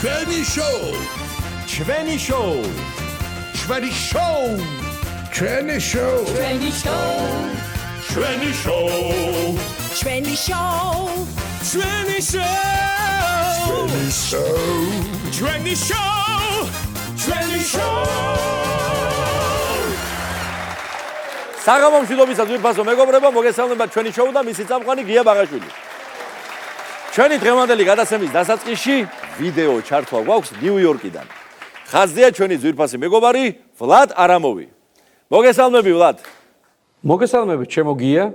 ჩვენი შოუ ჩვენი შოუ ჩვენი შოუ ჩვენი შოუ ჩვენი შოუ ჩვენი შოუ ჩვენი შოუ ჩვენი შოუ ჩვენი შოუ ჩვენი შოუ საღამომშვიდობისა ძვირფასო მეგობრებო, მოგესალმებათ ჩვენი შოუ და მისი წამყვანი გია ბაღაშვილი. ჩვენი დღევანდელი გადაცემის დასაწყისში ვიდეო ჩართვა გვაქვს ნიუ-იორკიდან. ხაზია ჩვენი ძვირფასი მეგობარი ვლად არამოვი. მოგესალმები ვლად. მოგესალმებით ჩემო გია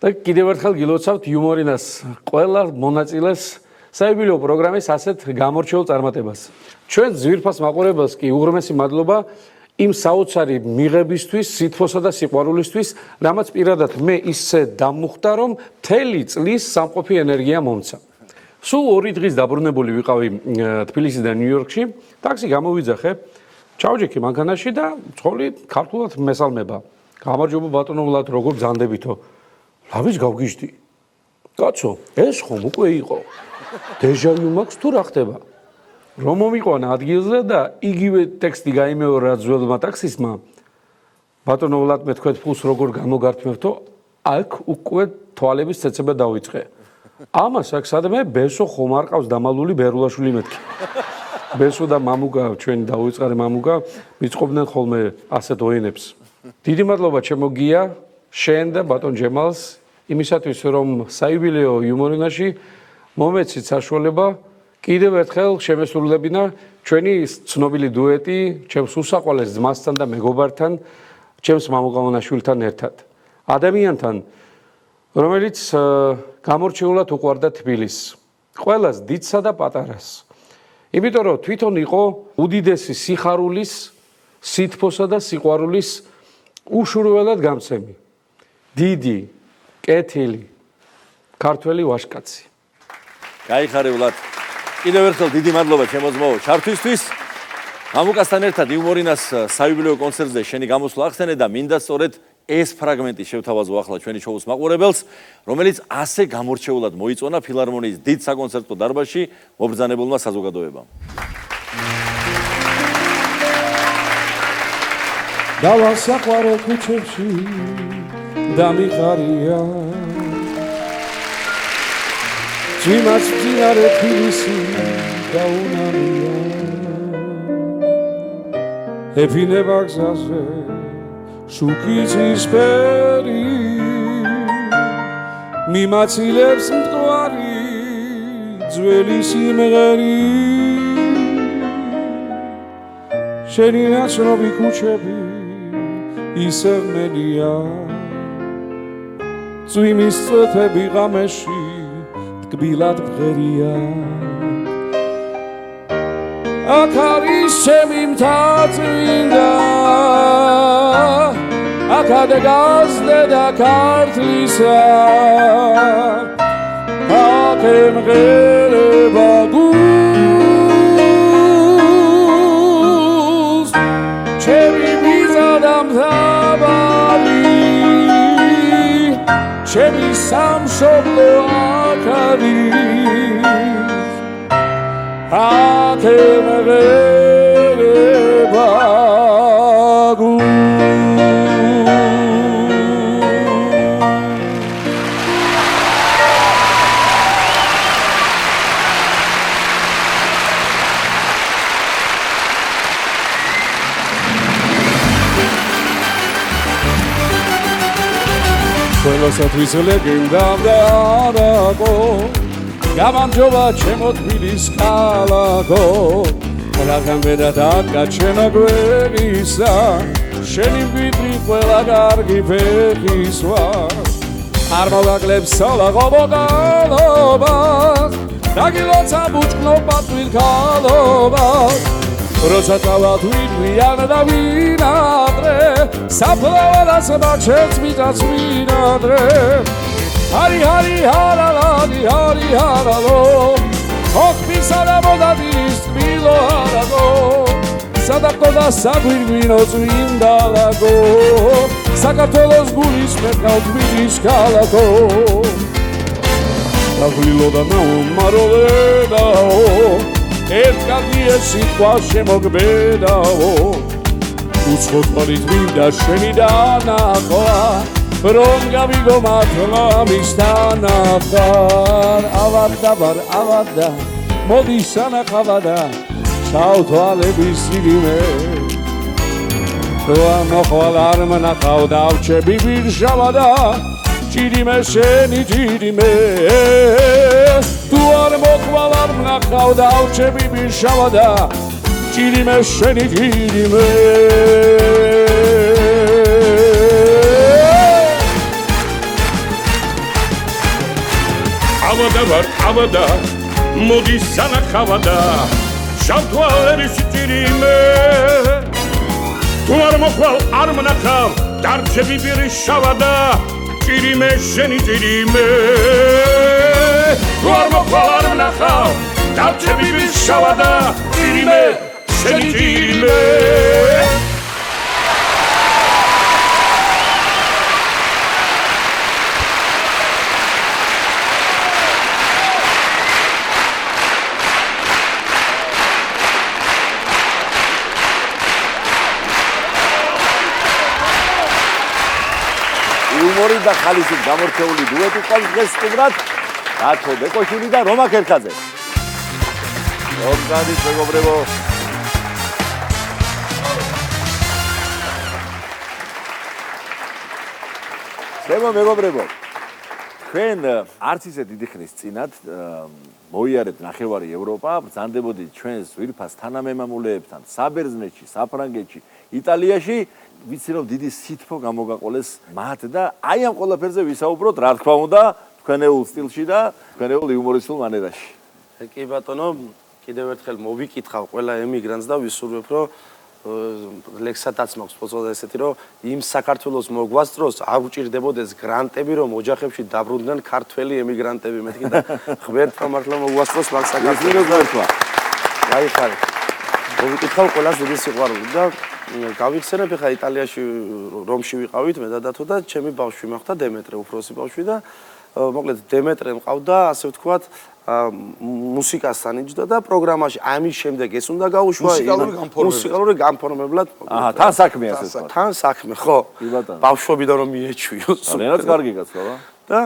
და კიდევ ერთხელ გილოცავთ იუმორინას ყველა მონაწილეს საიუბილეო პროგრამის ასეთ გამორჩეულ წარმატებას. ჩვენ ძვირფას მაყურებელს კი უღრმესი მადლობა იმ საოცარი მიღებისთვის, სითბოსა და სიყვარულისთვის, რამაც პირადად მე ისე დამუხტა, რომ მთელი წლის სამყოფი ენერგია მომცა. სულ 2 დღის დაბრუნებული ვიყავი თბილისიდან ნიუ-იორკში, ტაქსი გამოვიძახე, ჩავჯექი მანქანაში და ცხოველი ქართულად მესალმება. გამარჯობა ბატონო ვლად, როგორ ბრძანდებითო? ლავიშ გავგიჟდი. კაცო, ეს ხომ უკვე იყო. დეჟავიუ მაქვს თუ რა ხდება? რომ მომიყვანა ადგილზე და იგივე ტექსტი გაიმეორა ძველმა ტაქსისტმა. ბატონო ვლად, მე თქვენ ფულს როგორ გამოგართმევთო? აქ უკვე თვალების ცეცება დავიწყე. ამას აქ სადმე ბესო ხომ არ ყავს დამალული ბერულაშვილი მეთქი. ბესო და მამუკა, ჩვენი დავიწყარე მამუკა, მიწყობდნენ ხოლმე ასეთ ოენებს. დიდი მადლობა ჩემო გია, შენ და ბატონ ჯემალს იმისათვის, რომ საიუბილეო იუმორინაში მომეცით საშუალება კიდევ ერთხელ შემესრულებინა ჩვენი ცნობილი დუეტი ჩემს უსაყვარლეს ძმასთან და მეგობართან, ჩემს მამუკამონაშვილთან ერთად. ადამიანთან, რომელიც გამორჩეულად უყვარდა თბილისს, ყველას დიდსა და პატარას. იმიტომ რომ თვითონ იყო უდიდესი სიხარულის, სითბოსა და სიყვარულის უშურველად გამცემი. დიდი, კეთილი, ქართველი ვაჟკაცი. გაიხარე ვლად. კიდევ ერთხელ დიდი მადლობა ჩემო ძმაო ჩართვისთვის. მამუკასთან ერთად იუმორინას საიუბილეო კონცერტზე შენი გამოსვლა ახსენე და მინდა სწორედ ეს ფრაგმენტი შევთავაზო ახლა ჩვენი შოუს მაყურებელს, რომელიც ასე გამორჩეულად მოიწონა ფილარმონიის დიდ საკონცერტო დარბაზში მობრძანებულმა საზოგადოებამ. დავასაყვარო ქუჩებში და მიხარია ძვიმაც მძინარე თბილისი დაუნამია ეფინება გზაზე შუქის ფერი მიმაცილებს მტკვარი ძველი სიმღერი შენი ნაცნობი ქუჩები ისე მენია ძვიმის წვეთები ღამეში თკბილად ბღერია აქ არის ჩემი მთაწმინდა აქ დგას დედა ქართლისა აქ ემღერება გულს ჩემი ვიზა და მთავარი ჩემი სამშობლო აქ არის აქ ემღერება ყველასათვის ლეგენდა და არაკო გამარჯობა ჩემო თბილის ქალაქო რადგან ვერა დადგა ჩემო გვერდისა შენი ვიდრი ყველა კარგი ფეხის ვარ არ მოვაკლებს სოლაღო ბოგალობას დაგილოცა ბუჭკნობა თვილქალობას როცა თავად ვინვიან და ვინადრე საფლავას მაჩერს მიწას ვინადრე ჰარი ჰარი ჰარალადი ჰარი ჰარალო ოხმისა და მოდადის თბილო ჰარალო სადაკო და საგვირგვინო წვინდა ლაგო საქართველოს გულის მეთქავ თბილის ქალაქო დაგლილო და ნაუმარო ვედაო ერთგან კარგი ეს სიტყვა შემოგბედაო უცხოთვალით მინდა შენი დანახვა რომ გავიგო მართლა მისთან ახარ ავარდა მოდი სანახავდა ჩავთვალების ირიმე თუ ამოხვალ არ მნახავ დავჩები ბირშავადა ჭირიმე შენი ჭირიმე თუ არ მოხვალ არ მნახავ დავჩები ბირშავადა ჭირიმე შენი ჭირიმე ავადა მოდი სანახავდა შავთვალების ჭირიმე თუ არ მოხვალ არ მნახავ დარჩები ბირშავადა ჭირიმე შენი ჭირიმე თუ არ მოხვალ არ მნახავ დარჩები ბირშავადა ჭირიმე შენი ჭირიმე იუმორი და ხალისით გამორჩეული დუეტი ყავს დღეს სტუმრად დათო ბეკოშვილი და რომა ქერქაძე. რომგადის მეგობრებო. მეგობრებო. ჩვენ არც ისე დიდი ხნის წინათ მოიარეთ ნახევარი ევროპა, ბრძანდებოდით ჩვენს ძვირფას თანამემამულეებთან საბერძნეთში, საფრანგეთში, იტალიაში ვიცი რომ დიდი სითბო გამოგაყოლეს მათ და აი ამ ყველაფერზე ვისაუბროთ რა თქმა უნდა თქვენეულ სტილში და თქვენეულ იუმორისტულ მანერაში. კი ბატონო, კიდევ ერთხელ მოვიკითხავ ყველა ემიგრანტს და ვისურვებ რომ ლექსათაც მაქვს პოცოდა ესეთი რომ იმ საქართველოს მოგვასწროს აგვჭირდებოდეს გრანტები რომ ოჯახებში დაბრუნდნენ ქართველი ემიგრანტები მეთქი და ღმერთმა მართლა მოგვასწროს მაგ საქართველოს. გაიხარეთ. მოვიკითხავ ყველას დიდი სიყვარული და გავიხსენებ ხა იტალიაში რომში ვიყავით მე და დათო და ჩემი ბავშვი მახვდა დემეტრე უფროსი ბავშვი და მოკლედ დემეტრე მყავდა ასე ვთქვათ მუსიკასთან იჯდა და პროგრამაში ამის შემდეგ ეს უნდა გაუშვა მუსიკალური განფორმებლად თან საქმე ასე ვთქვათ თან საქმე ხო ბავშვობიდან რომ მიეჩვიო რენაც კარგი კაცო რა და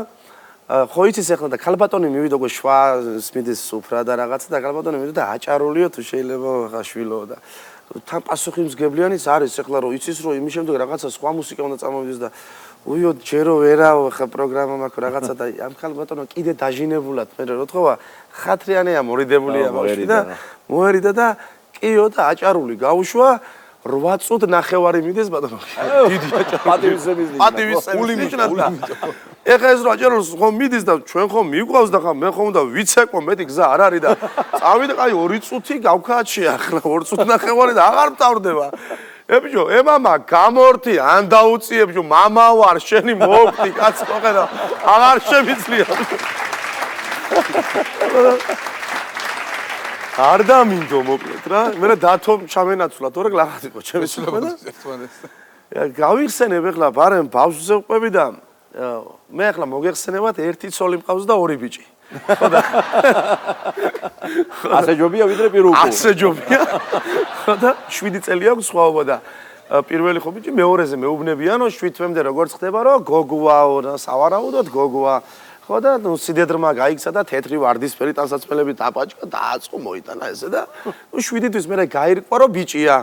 ხო იცის ახლა და ქალბატონი მივიდა გო შვა სმიდის სუფრა და რაღაცა და ქალბატონი მივიდა და აჭარულიო თუ შეიძლება ხა შვილო და თან პასუხი მსგებლიანიც არის ახლა რომ იცის რომ იმის შემდეგ რაღაცა სხვა მუსიკა უნდა წამოვიდეს და უიო ჯერო ვერაო ხა პროგრამა მაქვს რაღაცა და ამ ქალბატონო კიდე დაჟინებულად მე რო თქვა ხათრიანია მორიდებულია ბავშვი და მოერიდა და კიო და აჭარული გაუშვა 8 წუთი ნახევარი მიდეს ბატონო დიდი პატივისცემის ნიშნად ეხა ეს რა აჭარულს ხომ მიდის და ჩვენ ხომ მიგვყავს და ხა მე ხომ უნდა ვიცეკვო მეტი გზა არ არის და წავიდე კაი 2 წუთი გავქაჩია ახლა 2 წუთი ნახევარი და აღარ მტარდება ებიჭო ემამა გამორთი ან დაუწიე ბიჭო მამა ვარ შენი მოვხდი კაც მოყედა აღარ შემიძლია არ დამინდო მოკლედ რა მე დათომ ჩამენაცვლა თორე გლახად იყო ჩემი სულება გავიხსენებ ახლა ბარემ ბავშვზე ვყვები და მე ახლა მოგეხსენებათ ერთი ცოლი მყავს და 2 ბიჭი ხო და ასე ჯობია ვიდრე პირუკო ასე ჯობია ხო და 7 წელი აქვს სხვაობა და პირველი ხო ბიჭი მეორეზე მეუბნებიანო 7 თვემდე როგორც ხდება რომ გოგოა სავარაუდოდ გოგოა ხო და ნუ სიდედრმა გაიქცა და თეთრი ვარდისფერი ტანსაცმელები დაპაჭკა დააწყო მოიტანა ესე და ნუ 7 თვის მე გაირკვა რომ ბიჭია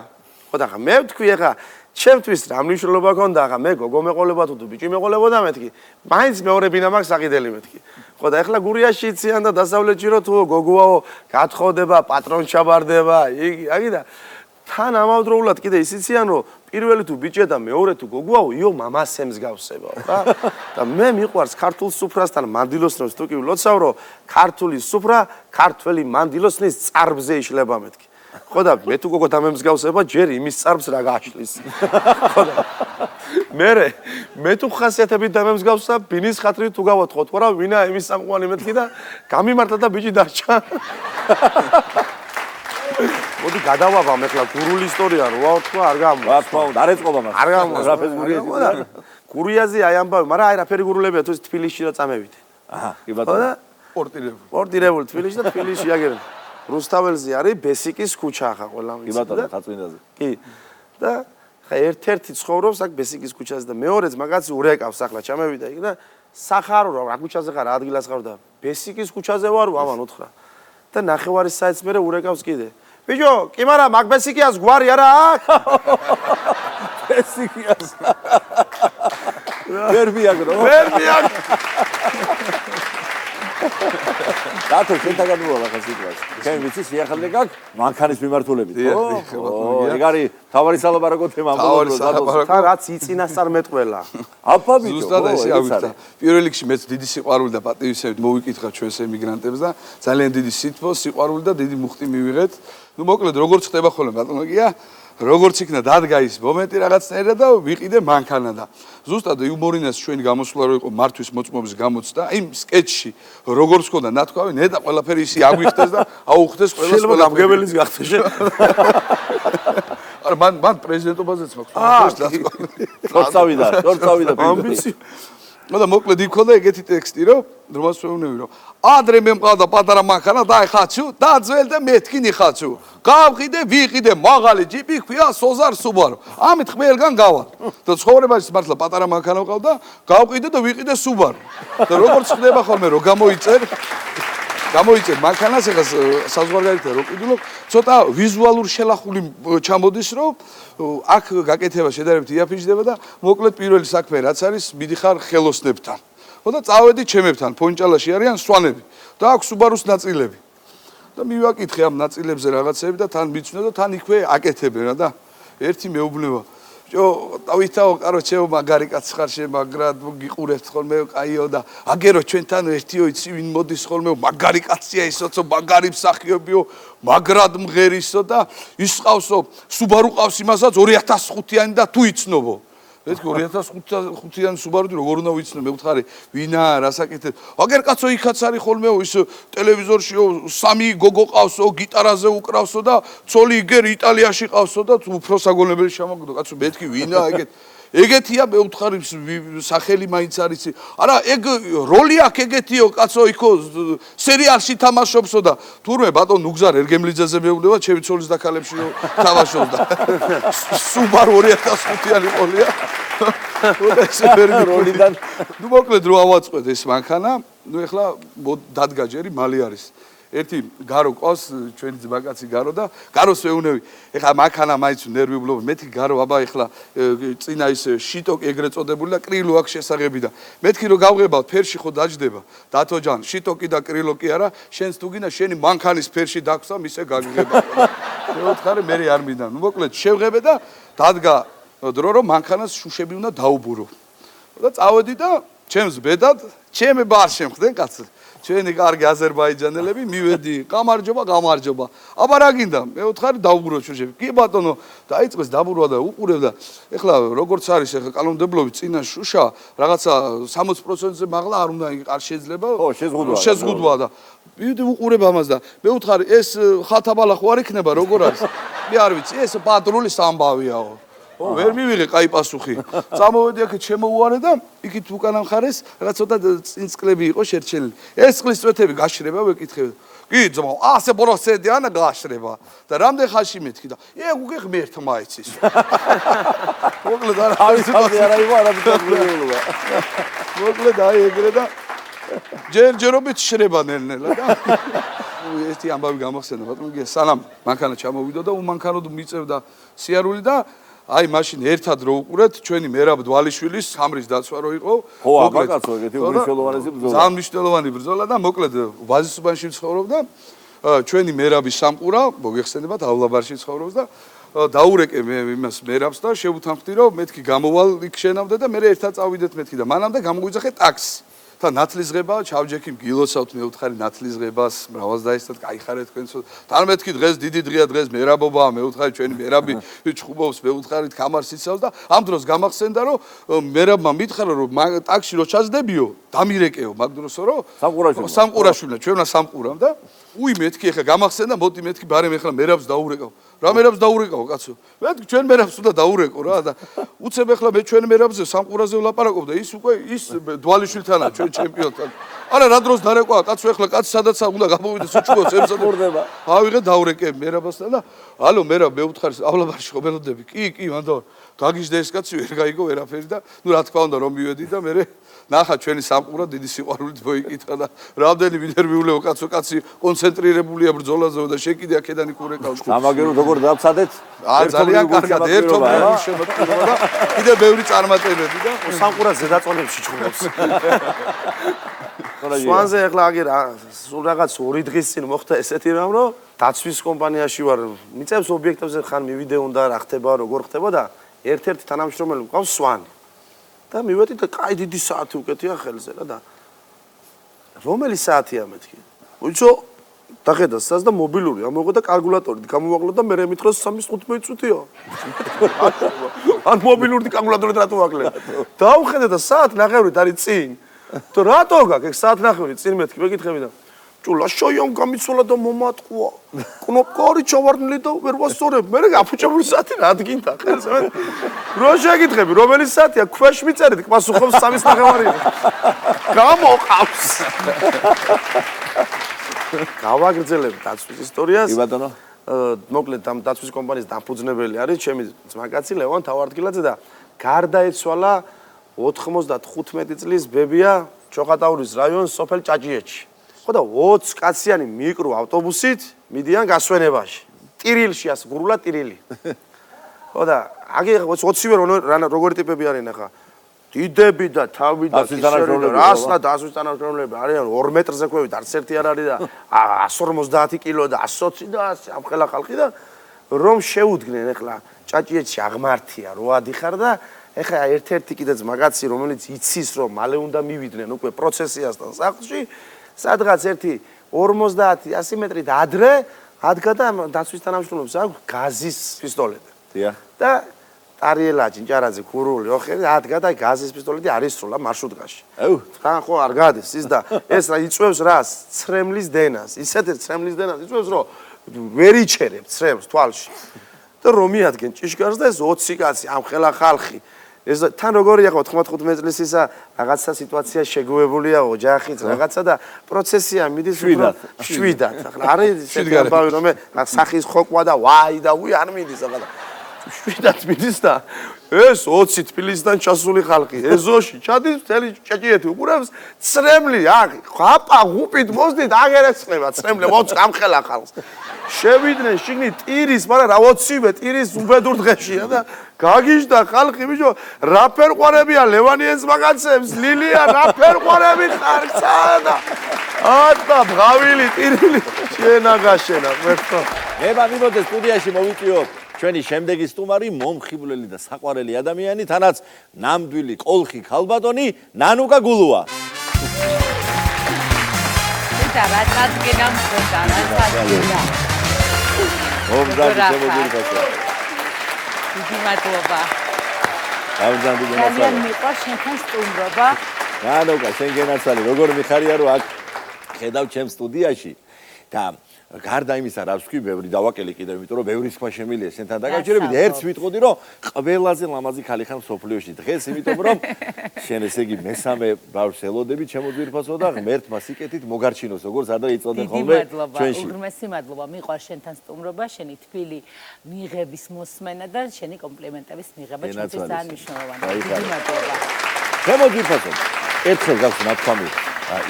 ხო და ხა მე ვთქვი ახლა ჩემთვის რა მნიშვნელობა ქონდა ხა მე გოგო მეყოლება თუ ბიჭი მეყოლებოდა მეთქი მაინც მეორე ბინა მაქვს საყიდელი მეთქი ხო და ახლა გურიაში იციან და დასავლეთში რომ თუ გოგოაო გათხოვდება პატრონ ჩაბარდება იგი და თან ამავდროულად კიდე ის იციან რომ პირველი თუ ბიჭია და მეორე თუ გოგოაო იო მამას ემსგავსებაო რა და მე მიყვარს ქართულ სუფრასთან მანდილოსნებს თუ კი ვლოცავ რომ ქართული სუფრა ქართველი მანდილოსნის წარბზე იშლება მეთქი ხო და მე თუ გოგო დამემსგავსება ჯერ იმის წარბს რა გააშლის ხო და მე თუ ხასიათებით დამემსგავსა ბინის ხათრი თუ გავათხოთ ხო რა ვინა იმის სამყვანი მეთქი და გამიმართა და ბიჭი დარჩა მოდი გადავაბამ ახლა გურული ისტორია როა თქვა არ გამო რა თქმა უნდა არ ეწყობა მას არ გამო გურიაზე აი ამბავი მაგრამ აი რაფერი გურულებია თუ თბილისში რა წამევით აჰა კი ბატონო პორტირებული თბილისში და თბილისში აგერენ რუსთაველზე არის ბესიკის ქუჩა ხა ყველა კი ბატონო, თაწმინდაზე. კი. და ხა ერთ-ერთი ცხოვრობს აქ ბესიკის ქუჩაზე და მეორეც მაგაც ურეკავს ახლა ჩამევიდა იქ და სახარო რა ქუჩაზე ხარ ადგილას ხარ და ბესიკის ქუჩაზე ვარ ამან უთხრა. და ნახევარის საათს მერე ურეკავს კიდე. ბიჭო, კი მარა მაგ ბესიკიას გვარი არა აქ? ბესიკიას. ვერ მიაგრო. ვერ მიაგრო. დათო შენთაგან მოვალ ახლა სიტუაცია. ჩემ ვიცი სიახლე გაქვს მანქანის მიმართულებით, ხო? ეგ არის თავარი სალაპარაკო თემა ამბობ რომ თან რაც იწინასწარ მეტყველა. აფა ბიჭო. ზუსტად ესე აღვიქცა. პირველ რიგში მეც დიდი სიყვარული და პატივისცემით მოვიკითხა ჩვენს ემიგრანტებს და ძალიან დიდი სითბო, სიყვარული და დიდი მუხტი მივიღეთ. ნუ მოკლედ როგორც ხდება ხოლმე ბატონოგია, როგორც იქნა დადგა ის მომენტი რაღაცნაირად და ვიყიდე მანქანა და ზუსტად იუმორინას ჩვენი გამოსვლა რო იყო მართვის მოწმობის გამოცდა, იმ სკეჩში როგორც ხონდა ნათქვამი, ნეტა ყველაფერი ისი აგვიხდეს და აუხდეს ყველას შეიძლება გამგებელიც გახდეს შე. არა მან პრეზიდენტობაზეც მაქვს შორწავიდა ამბიცი. და მოკლედ იქ ხონდა ეგეთი ტექსტი რომ ვეუბნები რომ ადრე მე მყავდა პატარა მანქანა და ხაცუ და ძველ და მეთქინი ხაცუ გავყიდე ვიყიდე მაღალი ჯიპი ქვია სოზარ სუბარო ამით ყველგან გავალ და ცხოვრებაში მართლა პატარა მანქანა მყავდა გავყიდე და ვიყიდე სუბარო და როგორც ხდება ხოლმე რომ გამოიწერ მანქანას ეხლა საზღვარგარეთ რო ყიდულობ ცოტა ვიზუალური შელახული ჩამოდის რომ აქ გაკეთება შედარებით იაფიჭდება და მოკლედ პირველი საქმე რაც არის მიდიხარ ხელოსნებთან ხო და წავედი ჩემებთან ფონჭალაში არიან სვანები და აქვს სუბარუს ნაწილები და მივაკითხე ამ ნაწილებზე რაღაცები და თან მიცნე და თან იქვე აკეთებენ და ერთი მეუბნება დავითაო კაროჩეო მაგარი კაცი ხარ შე მაგრად გიყურებთ ხოლმე კაიო და აგერო ჩვენთან ერთიო იცი ვინ მოდის ხოლმე მაგარი კაცია ისოცო მაგარი მსახიობიო მაგრად მღერისო და ის ყავსო სუბარუ ყავს იმასაც 2005-იანი და თუ იცნობო მეთქი 2005-იანი სუბარუდი როგორ უნდა ვიცნო მე ვთხარი ვინა რასაკეთებ აგერ კაცო იქაც არის ხოლმეო ის ტელევიზორშიო სამი გოგო ყავსო გიტარაზე უკრავსო და ცოლი იგერ იტალიაში ყავსო და უფრო საგონებელი შემოგდო კაცო მეთქი ვინა ეგეთია მე ვთხარი სახელი მაინც არის არა ეგ როლი აქვს ეგეთიო კაცო იქო სერიალში თამაშობსო და თურმე ბატონ ნუგზარ ერგემლიძეზე მეუბნება ჩემი ცოლის და ქალებში თამაშობს და სუბარუ 2005-იანი ყოლია და ეს როლიდან ნუ მოკლედ რო ავაწყოთ ეს მანქანა ნუ ეხლა დადგა ჯერი მალე არის ერთი გარო ყავს ჩვენი ძმაკაცი გარო და გაროს ვეუნები ეხლა მანქანა მაინც ნერვიულობ მეთქი გარო აბა ეხლა წინა ის შიტოკი ეგრეთ წოდებული და კრილო აქვს შესაღები და მეთქი რომ გავღებავ ფერში ხო დაждდება დათო ჯან შიტოკი და კრილო კი არა შენს თუ გინდა შენი მანქანის ფერში დაგვსა მისე გაგიღება მე ვთხარი მე არ მინდა ნუ მოკლედ შევღებე და დადგა დრო რომ მანქანას შუშები უნდა დაუბურო და წავედი და ჩემს ბედად ჩემი ბარ შემხდნენ კაცო ჩვენი კარგი აზერბაიჯანელები მივედი გამარჯობა აბა რა გინდა მე ვთხარი დაუბურო შუშები კი ბატონო დაიწყეს დაბურვა და უყურებდა ეხლა როგორც არის ეხლა კანონმდებლობით წინა შუშა რაღაცა 60%-ზე მაღლა არ უნდა არ შეიძლება შეზღუდვა და მივედი უყურებ ამას და მე ვთხარი ეს ხათაბალა ხო არ იქნება როგორ არის მე არ ვიცი ეს პატრულის ამბავიაო ვერ მივიღე კაი პასუხი. წამოვედი აქ შემოუარე და იქით უკანა მხარეს რაღაც ცოტა წინწკლები იყო შერჩენილი. ეს წყლის წვეთები გაშრება ვეკითხე. კი ძმაო, ასე პროცედი ანა გაშრება. და რამდენ ხანში მეთქი და ეგ უკვე ღმერთმა იცის. მოკლედ არა იყო არაბიტაბლობა. მოკლედ აი ეგრე და ჯერჯერობით შრება ნელ-ნელა და ერთი ამბავი გამახსენდა ბატონო სანამ მანქანა ჩამოვიდო და უმანქანოდ მიწევდა სიარული და აი მაშინ ერთად რო უყურეთ ჩვენი მერაბ დვალიშვილის სამრის დაცვა რო იყო ხო აბა კაცო ეგეთი უმნიშვნელოვანესი ბრძოლა ძალიან მნიშვნელოვანი ბრძოლა და მოკლედ ვაზისუბანში ცხოვრობდა ჩვენი მერაბის სამყურა მოგეხსენებათ ავლაბარში ცხოვრობს და დაურეკე მე იმას მერაბს და შევუთანხმდი რომ მეთქი გამოვალ იქ შენამდე და მე ერთად წავიდეთ მეთქი და მანამდე გამოგვიძახე ტაქსი და ნათლისღება ჩავჯექი მგილოცავთ მე ვთხარი ნათლისღებას მრავალს დაესწრათ кайხარეთ თქვენს თან მეთქი დღეს დიდი დღეა დღეს მერაბობაა მე ვთხარი ჩვენი მერაბი ჩხუბობს მე ვთხარით კამარს იცავს და ამ დროს გამახსენდა რომ მერაბმა მითხარა რომ ტაქსი რო ჩაძდებიო დამირეკეო მაგ დროსო რომ სამყურაშვილა ჩვენა სამყურამ და უი მეთქი ეხა გამახსენდა მოდი მეთქი ბარემ ეხლა მერაბს დაურეკავ რა მერაბს დაურეკავ კაცო მეთქი ჩვენ მერაბს უნდა დაურეკო რა და უცებ ეხლა მე ჩვენ მერაბზე სამყურაზე ვლაპარაკობ და ის უკვე ის დვალიშვილთანა ჩვენ ჩემპიონთან. არა რა დროს დარეკვა კაცო ეხლა კაცი სადაც უნდა გამოვიდეს უჩქოს ემსა მორდება. ავიღე დავრეკე მერაბასთან და ალო მერაბ მე უთხარი ავლაბარში ხო მელოდები კი მანდ გაგიჟდა ეს კაცი ვერ გაიგო ვერაფერი და ნუ რა თქმა უნდა რომ მივედი და მე ნახა ჩვენი სამყურო დიდი სიყვარულით მოიკითხა და რამდენი ნერვიულეო კაცი კონცენტრირებულია ბრძოლაზე და შეკიდე აქედან იქურეკავ სამაგერო როგორ დავცადეთ? ძალიან კარგად ერთობლივი შემოწმება და კიდე ბევრი წარმატებები და სამყურა ზედაწოლებში ჩხუბობს. სვანზე ახლა აგერ სულ რაღაც 2 დღის წინ მოხდა ესეთი რამ რომ დაცვის კომპანიაში ვარ მიწევს ობიექტებზე ხან მივიდეო და რა ხდება როგორ ხდება და ერთ-ერთი თანამშრომელი მყავს სვანი და მივედი და კაი დიდი საათი უკეთია ხელზე რა და რომელი საათია მეთქი უიცო დახედა სას და მობილური ამოიღო და კალკულატორით გამოვაკლო და მე მითხრა 3:15 წუთია ან მობილური კალკულატორით რატო ვაკლე დაუხედე და საათ ნახევრით არის წინ და რატო გაგ საათ ნახევრით წინ მეთქი მეკითხები და ჭულა შოიონ გამიცვალა და მომატყვა კნოპკა არის ჩავარდნილი და ვერ ვასწორებ მე გაფუჭებული საათი რადგინდა ხელზე მე რო შეგითხები რომელი საათია ქვეშ მიწერით პასუხობს 3:30 გამოყავს გავაგრძელებ დაცვის ისტორიას კი ბატონო მოკლედ ამ დაცვის კომპანიის დამფუძნებელი არის ჩემი ძმაკაცი ლევან თავარდგილაძე და გარდაეცვალა 95 წლის ბებია ჩოხატაურის რაიონის სოფელ ჭაჭიეთში ხო და 20 კაციანი მიკრო ავტობუსით მიდიან გასვენებაში ტირილში ასე გურულა ტირილი ხო და აგი 20-ვე როგორი ტიპები არიან ახლა დიდები და თავი და რასა დაცვის თანამშრომლები არიან 2 მეტრზე ქვევით არც ერთი არ არის და 150 კილო და 120 და ამხელა ხალხი და რომ შეუდგნენ ახლა ჭაჭიეთში აღმართია რო ადიხარ და ეხლა ერთ-ერთი კიდე ძმაკაცი რომელიც იცის რომ მალე უნდა მივიდნენ უკვე პროცესიასთან სახლში სადღაც ერთი 50-100 მეტრით ადრე ადგა და დაცვის თანამშრომლებს აქვს გაზის პისტოლეტი. დიახ. და ტარიელა ჭინჭარაძე ქურული ოხერი ადგა და გაზის პისტოლეტი არისროლა მარშრუტკაში. აუ, თან ხო არ გადის ის და ეს რა იწვევს რას? ცრემლის დენას. ისეთი ცრემლის დენას იწვევს რომ ვერ იჩერებ ცრემლს თვალში. და რომ მიადგენ ჭიშკარს და ეს 20 კაცი ამხელა ხალხი ეს თან როგორია ხო 95 წლის ისა რაღაცა სიტუაცია შეგუებულია ოჯახიც რაღაცა და პროცესია მიდის შვიდად ახლა არის შეგაბავი რომ სახის ხოკვა და ვაი და უი არ მიდის ახლა შვიდად მიდის და ეს 20 თბილისიდან ჩასული ხალხი ეზოში ჩადის მთელი ჭაჭიეთი უყურებს ცრემლი აქ ხაპა ღუპით მოსდით აგერეცხება ცრემლი მოც გამხელა ხალხს შევიდნენ შიგნით ტირის მაგრამ რა 20-ვე ტირის უბედურ დღეშია და გაგიჟდა ხალხი ბიჭო რა ფერყვარებია ლევანიენს მაგაცებს ლილია რა ფერყვარები ხარცა და ატა ბღავილი ტირილი შენა გაშენა მერტო ნება მიმოდეს სტუდიაში მოვიწიოთ ჩვენი შემდეგი სტუმარი მომხიბვლელი და საყვარელი ადამიანი თანაც ნამდვილი კოლხი ქალბატონი ნანუკა გულუა და რა წაგენა მქონდა რა წაგენა მომზადი შემოგვირფასო დიდი მადლობა გამზადი ძალიან გენაცვალე მიყვარს შენთან სტუმრობა ნანუკა შენ გენაცვალე როგორ მიხარია რომ აქ ხედავ ჩემ სტუდიაში და გარდა იმისა რა ვსქვი ბევრი დავაკელი კიდევ იმიტომ რომ ბევრი სხვა შემილია შენთან დაკავშირებით ერთს ვიტყოდი რომ ყველაზე ლამაზი ქალი ხარ სოფლიოში დღეს იმიტომ რომ შენ ესე იგი მესამე ბავშვს ელოდები ჩემო ძვირფასო და ღმერთმა სიკეთით მოგარჩინოს როგორც ადრე იწოდნენ ხოლმე ჩვენში უღრმესი მადლობა მიყვარს შენთან სტუმრობა შენი თბილი მიღების მოსმენა და შენი კომპლიმენტების მიღება ჩვენთვის ძალიან მნიშვნელოვანია დიდი მადლობა ჩემო ძვირფასო ერთხელ გავს ნათქვამი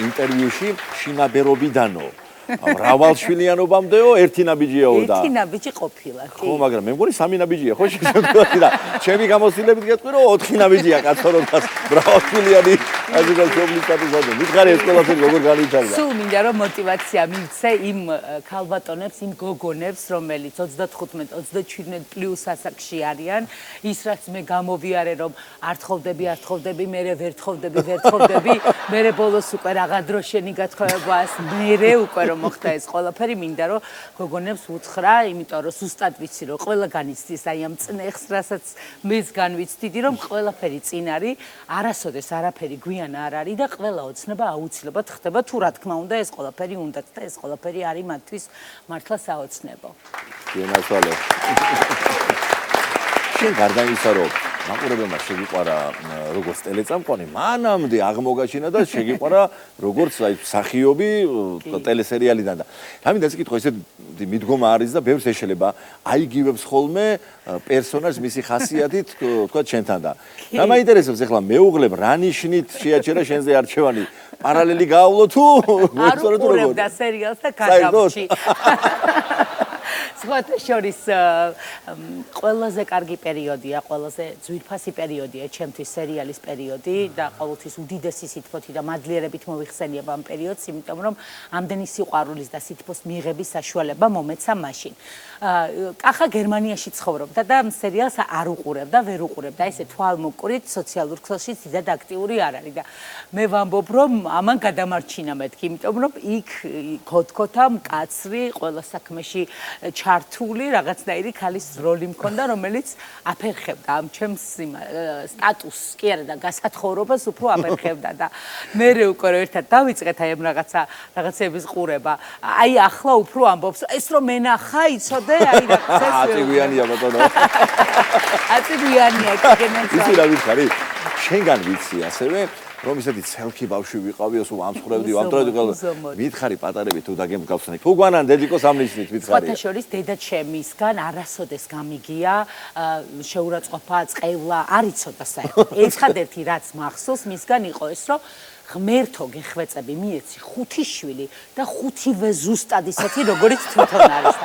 ინტერვიუში შინაბერობიდანო მრავალშვილიანობამდეო ერთი ნაბიჯიაო და ერთი ნაბიჯი ყოფილა კი ხო მაგრამ მე მგონი სამი ნაბიჯია ხო შეგვიძლია და ჩემი გამოცდილებით გეტყვი რომ 4 ნაბიჯია კაცო რომ თას მრავალშვილიანი აზრდა შობლისადმი მითხარი ეს ყველაფერი როგორ განვითარდა სულ მინდა რომ мотиваცია მივცე იმ ქალბატონებს იმ გოგონებს რომელიც 35-37 პლუს ასაკში არიან ის რაც მე გამოვიარე რომ არ თხოვდები მე ვერ თხოვდები მე ბოლოს უკვე რაღა დრო შენი გათხოვებას მე უკვე რომ მოხდა ეს ყველაფერი მინდა რომ გოგონებს უთხრა იმიტომ რომ ზუსტად ვიცი რომ ყველა განიცდის აი ამ წნეხს რასაც მეც განვიცდიდი რომ ყველაფერი წინ არის არასოდეს არაფერი გვიან არ არის და ყველა ოცნება აუცილებლად ხდება თუ რა თქმა უნდა ეს ყველაფერი უნდათ და ეს ყველაფერი არის მათთვის მართლა საოცნებო გენაცვალე შენ გარდა იმისა რომ მაყურებელმა შეგიყვარა როგორც ტელეწამყვანი, მანამდე აღმოგაჩინა და შეგიყვარა როგორც აი მსახიობი ტელესერიალიდან და რამინდა წიკითხო ესეთ მიდგომა არის და ბევრს ეშელება აიგივებს ხოლმე პერსონაჟს მისი ხასიათით თქვა ჩვენთან და რა მაინტერესებს ახლა მეუღლემ რა ნიშნით შეაჩერა შენზე არჩევანი პარალელი გაავლო თუ არ უყურებდა სერიალს და გადავჭი სხვათა შორის ყველაზე კარგი პერიოდია, ყველაზე ძვირფასი პერიოდია ჩემთვის სერიალის პერიოდი და ყოველთვის უდიდესი სითბოთი და მადლიერებით მოიხსენიებ ამ პერიოდს, იმიტომ რომ ამდენი სიყვარულის და სითბოს მიღების საშუალება მომეცა მაშინ. კახა გერმანიაში ცხოვრობდა და სერიალს არ უყურებდა, ვერ უყურებდა. ესე თვალმოყრით სოციალურ ქსელში დიდად აქტიური არ არის და მე ვამბობ რომ ამან გადამარჩინა მეთქი, იმიტომ რომ იქ ქოთქოთა მკაცრი ყველა საქმეში ჩართული რაღაცნაირი ქალის როლი მქონდა, რომელიც აფერხებდა ამ ჩემს სტატუსს, კი არა და გასათხოვრობას უფრო აფერხებდა და მე უკვე ერთად დავიწყეთ აი ამ რაღაცების ყურება. აი ახლა უფრო ამბობს, ეს რომ ენახა, იცოდე, აი რაღაცა აწიგვიანია ბატონო. აწიგვიანია კენეცა. იცი რა ვიცხარი? შენგან ვიცი ასევე რომ ისეთი ცელქი ბავშვი ვიყავიო, სულ ამსხვრევდი, ვამტრევდი ყველა. მითხარი პატარები თუ დაგემგავსნე. თუ გვანან დედიკოს ამნიშნით ვითხარია. სხვათა შორის დედა ჩემისგან არასოდეს გამიგია, შეურაცხყოფა, წყევლა, არ იცოდა საერთოდ. ერთადერთი რაც მახსოვს მისგან იყო ეს, რომ ღმერთო გეხვეწები მიეცი 5 შვილი და 5-ვე ზუსტად ისეთი როგორც თვითონ არის.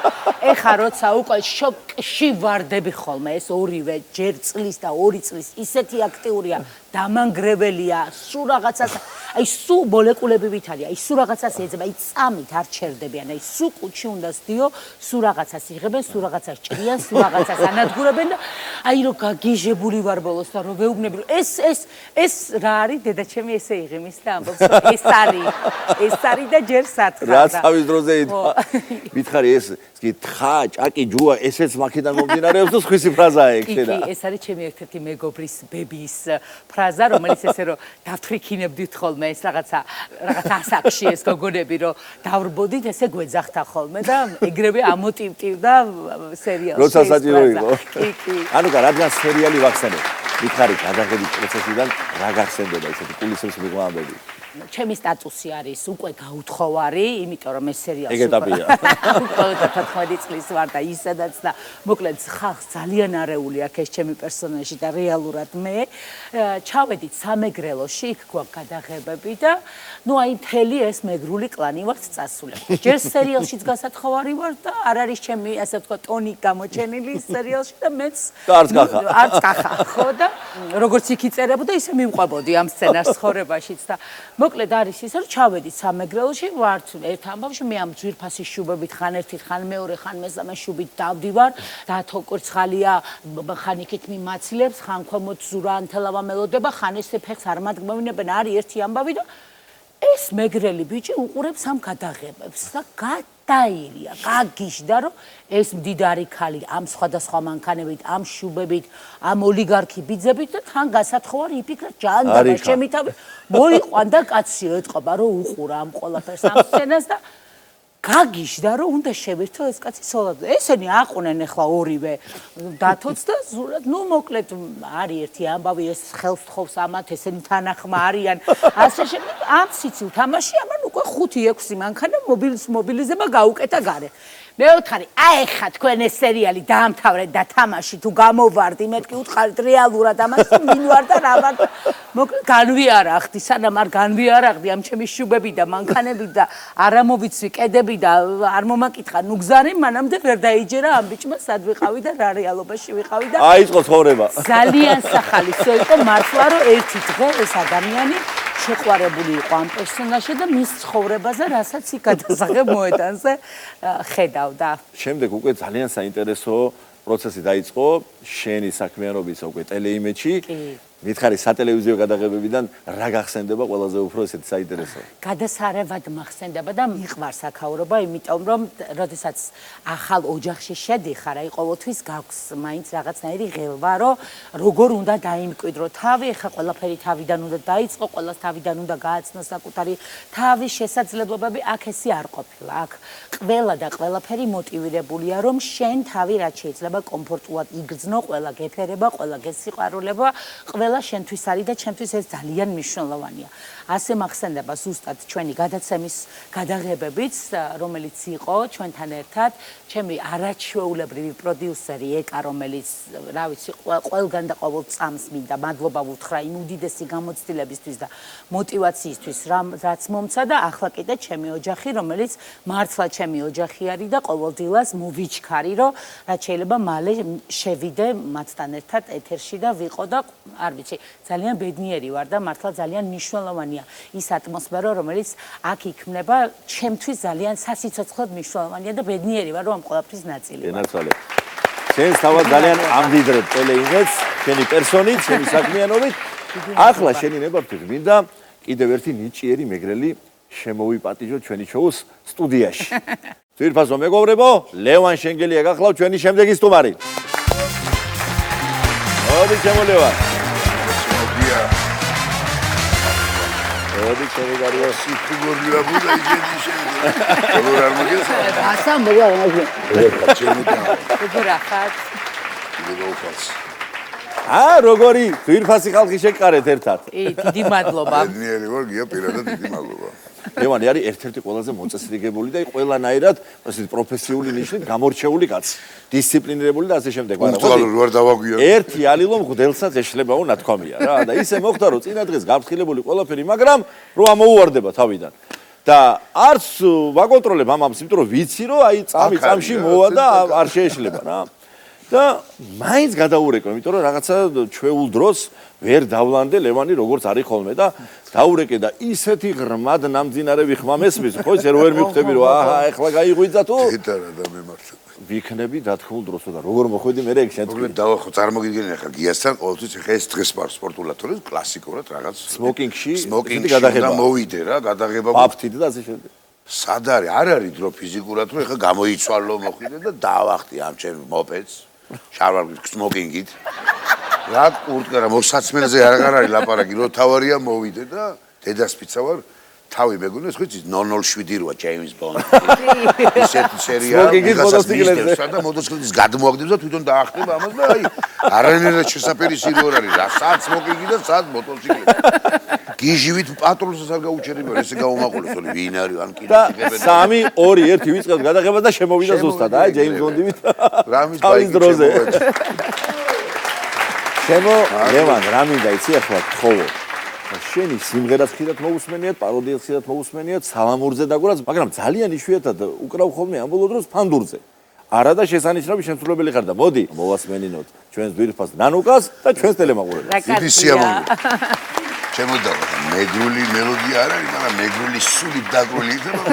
ეხა როცა უკვე შოკში ვარდები ხოლმე ეს ორივე ჯერ წლის და 2 წლის ისეთი აქტიურია, დამანგრებელია, სულ რაღაცას, აი სულ მოლეკულები ვითარია, აი სულ რაღაცას ეძება, აი წამით არ ჩერდებიან, აი სულ კუჩი უნდა სდიო, სულ რაღაცას იღებენ, სულ რაღაცას ჭრიან, სულ რაღაცას ანადგურებენ და აი რომ გაგიჟებული ვარ ბოლოს და რომ ვეუბნები რომ ეს რა არის დედაჩემი ესე იღიმის და ამბობს ეს არის და ჯერ სათხარ და რაც თავის დროზე მითხარი ეს კი თხა, ჭაკი, ჯუა ესეც მაქედან მომდინარეობს და სხვისი ფრაზაა ეგ შედა. კი, ეს არის ჩემი ერთ-ერთი მეგობრის ბებიის ფრაზა, რომელიც ესე რომ დავთრიქინებდით ხოლმე ეს რაღაცა ასაკში ეს გოგონები რომ დავრბოდით ესე გვეძახთა ხოლმე და ეგრევე ამოტივტივდა სერიალში. როცა საჭირო იყო. კი. ანუ რადგან სერიალი ვახსენებ, მითხარი გადაღების პროცესიდან რა გახსენდება ესეთი კულისების მიღმამები? ჩემი სტატუსი არის უკვე გაუთხოვარი, იმიტომ რომ ეს სერიალი ეგ ეტაპია. 14 წლის ვარ და ისედაც და მოკლედ ხალხს ძალიან არეული აქვს ეს ჩემი პერსონაჟი და რეალურად მე ჩავედით სამეგრელოში, იქ გვაქვს გადაღებები და ნუ აი მთელი ეს მეგრული კლანი ვართ წასულები. ჯერ სერიალშიც გასათხოვარი ვარ და არ არის ჩემი ასე ვთქვა ტონი გამოჩენილი სერიალში და მეც არც კახა, ხო და როგორც იქ იწერებოდა ისე მივყვებოდი ამ სცენარს ხორებაშიც და მოკლედ არის ის, რომ ჩავედით სამეგრელოში, ვართ ერთ ამბავში, მე ამ ძვირფასი შუბებით ხან ერთით, ხან მეორე, ხან მესამე შუბით დავდივარ, დათო კურცხალია, ხან იქით მიმაცილებს, ხან ქვემოთ ზურა ანთელავა მელოდება, ხან ესე ფეხს არ მადგმევინებენ, არის ერთი ამბავი და ეს მეგრელი ბიჭი უყურებს ამ გადაღებებს და დაირია, გაგიჟდა, რომ ეს მდიდარი ქალი ამ სხვადასხვა მანქანებით, ამ შუბებით, ამ ოლიგარქი ბიძებით და თან გასათხოვარი იფიქრა ჯანდაბა ჩემი თავი. მოიყვანდა კაცი ეთყობა, რომ უყურა ამ ყველაფერს ამ სცენას და გაგიჟდა, რომ უნდა შევერთო ეს კაცი სოლად. ესენი აყვნენ ახლა ორივე დათოც და ზურად, ნუ მოკლედ არის ერთი ამბავი, ეს ხელს თხოვს ამათ, ესენი თანახმა არიან. ასე შემდეგ ამ სიცილ თამაში ამან უკვე 5-6 მანქანა მობილიზება გაუკეთა გარე. მეოთხარი, აი ხა თქვენ ეს სერიალი დაამთავრეთ და თამაში თუ გამოვარდი, მეთქი უთხარით რეალურად ამას მინვარ და რა ვარ. მოკლედ განვიარაღდი, სანამ არ განვიარაღდი ამ ჩემი შუბები და მანქანები და არამოვიცვი კედები და არ მომაკითხა ნუ გზარი, მანამდე ვერ დაიჯერა ამ ბიჭმა სად ვიყავი და რა რეალობაში ვიყავი და აიწყო ცხოვრება. ძალიან სახალისო იყო მართლა რომ ერთი დღე ეს ადამიანი შეყვარებული იყო ამ პერსონაჟზე და მის ცხოვრებაზე, რასაც იქ გადასაღებ მოედანზე ხედავდა. შემდეგ უკვე ძალიან საინტერესო პროცესი დაიწყო შენი საქმიანობის უკვე ტელეიმედში. მითხარი სატელევიზიო გადაღებებიდან რა გახსენდება ყველაზე უფრო ესეთი საინტერესო? გადასარევად მახსენდება და მიყვარს აქაურობა, იმიტომ რომ როდესაც ახალ ოჯახში შედიხარ, აი ყოველთვის გაქვს მაინც რაღაცნაირი ღელვა, რომ როგორ უნდა დაიმკვიდრო თავი, ეხა ყველაფერი თავიდან უნდა დაიწყო, ყველას თავიდან უნდა გააცნოს საკუთარი თავის შესაძლებლობები, აქ ესე არ ყოფილა. აქ ყველა და ყველაფერი მოტივირებულია, რომ შენ თავი რაც შეიძლება კომფორტულად იგრძნო, ყველა გეფერება, ყველა გესიყვარულება, ყველა შენთვის არის და ჩემთვის ეს ძალიან მნიშვნელოვანია. ასე მახსენდება ზუსტად ჩვენი გადაცემის გადაღებებიც, რომელიც იყო ჩვენთან ერთად, ჩემი არაჩვეულებრივი პროდიუსერი ეკა, რომელიც, რა ვიცი, ყველგან და ყოველ წამს მინდა მადლობა ვუთხრა იმ უდიდესი გამოცდილებისთვის და მოტივაციისთვის, რაც მომცა და ახლა კიდე ჩემი ოჯახი, რომელიც მართლა ჩემი ოჯახი არის და ყოველდღიურად მოვიჩქარი, რომ რაც შეიძლება მალე შევიდე მათთან ერთად ეთერში და ვიყო და არ ვიცი, ძალიან ბედნიერი ვარ და მართლა ძალიან მნიშვნელოვანია ის ატმოსფერო, რომელიც აქ იქმნება, ჩემთვის ძალიან სასიცოცხლოდ მნიშვნელოვანია და ბედნიერი ვარ, რომ ამ ყველაფრის ნაწილი ვარ. ენაცვალე. შენს თავად ძალიან ამდიდრებ ტელეიმედს, შენი პერსონით, შენი საქმიანობით. ახლა შენი ნებართვით მინდა კიდევ ერთი ნიჭიერი მეგრელი შემოვიპატიჟოთ ჩვენი შოუს სტუდიაში. ძვირფასო მეგობრებო, ლევან შენგელია გახლავთ ჩვენი შემდეგი სტუმარი. მოდი შემოლევა. მოდი შემიგარიო. სიფიგურია ბუდა იჯენი შეიძლება. როგორ არ მოგეცა? ასა მოგა ჩემუდა. როგორ ახარ? გოგოხაც. როგორი ძვირფასი ხალხი შეკარეთ ერთად. დიდი მადლობა. ბედნიერი ვარ, გია პირადად დიდი მადლობა. ლევანი არის ერთ-ერთი ყველაზე მოწესრიგებული და ყველანაირად ასეთი პროფესიული ნიშნით გამორჩეული კაცი. დისციპლინირებული და ასე შემდეგ. პუნქტუალური ვარ დავაგვიანო. ერთი ალილო მღვდელსაც ეშლებაო ნათქვამია რა და ისე მოხდა რომ წინა დღეს გაფრთხილებული ყველაფერი, მაგრამ რო ამოუვარდება თავიდან. და არც ვაკონტროლებ ამას, იმიტომ რომ ვიცი რომ აი წამში მოვა და არ შეეშლება რა. და მაინც გადაურეკო, იმიტომ რომ რაღაცა ჩვეულ დროს ვერ დავლანდე ლევანი როგორც არის ხოლმე და დაურეკე და ისეთი ღრმად ნამძინარევი ხმა მესმის, ხო ისე რომ ვერ მიხვდები რომ აჰა ეხლა გაიღვიძა თუ ეტარა და მემართლა. ვიქნები დათქმულ დროს და როგორ მოხვედი მე ეგ შენ მოკლედ დავახო წარმოგიდგენია ხა გიასთან ყოველთვის ხა ეს დღეს ვარ სპორტულად თორე კლასიკურად რაღაც სმოკინგში გადაღება მოვიდე რა გადაღება აფთით და ასე შემდეგ. სად არის? არ არის დრო ფიზიკურად რომ ხა გამოიცვალო მოხვიდე და დავახტი ამ ჩემ მოპედს შარვალ სმოკინგით. რა კურტკა რა მოსაცმელზე აღარ არის ლაპარაკი რომ თავარია მოვიდე და დედასპიცა ვარ თავი მეგონა ხო იცი 007 როა ჯეიმს ბონდი ისეთი სერია და მოტოციკლის გადმოაგდებს და თვითონ დაახტება ამას და აი არანაირად შესაფერისი რო არის რა სად სმოკინგი და სად მოტოციკლი გიჟივით პატრონსაც არ გაუჩერებია ესე გაუმაყოლეს თორე ვინ არის ან კიდე და 3 2 1 ვიწყებთ გადაღება და შემოვიდა ზუსტად აი ჯეიმს ბონდივით რამის ბაიკი დროზე შემო ლევან რა მინდა იცი ახლა თხოვო შენი სიმღერაც ხშირად მოусმენიათ, პაროდიაც ხშირად მოусმენიათ, სალამურზე დაგურაც, მაგრამ ძალიან იშვიათად უკრავ ხოლმე ამ ბოლო დროს ფანდურზე. არა და შესანიშნავი შემსრულებელი ხარ და მოდი მოვასმენინოთ ჩვენს ძვირფას ნანუკას და ჩვენს ტელემაყურებელს. დიდი სიამოვნებაა. შემოდავა მეგრული მელოდია არ არის, მაგრამ მეგრული სული დაგრული იქნება.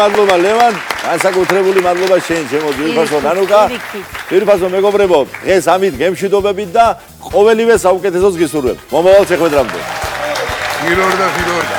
მადლობა ლევან, განსაკუთრებული მადლობა შენ ჩემო ძვირფასო ნანუკა. ძვირფასო მეგობრებო, დღეს ამით გემშვიდობებით და ყოველივე საუკეთესოს გისურვებთ. მომავალ შეხვედრამდე. ხილორდა.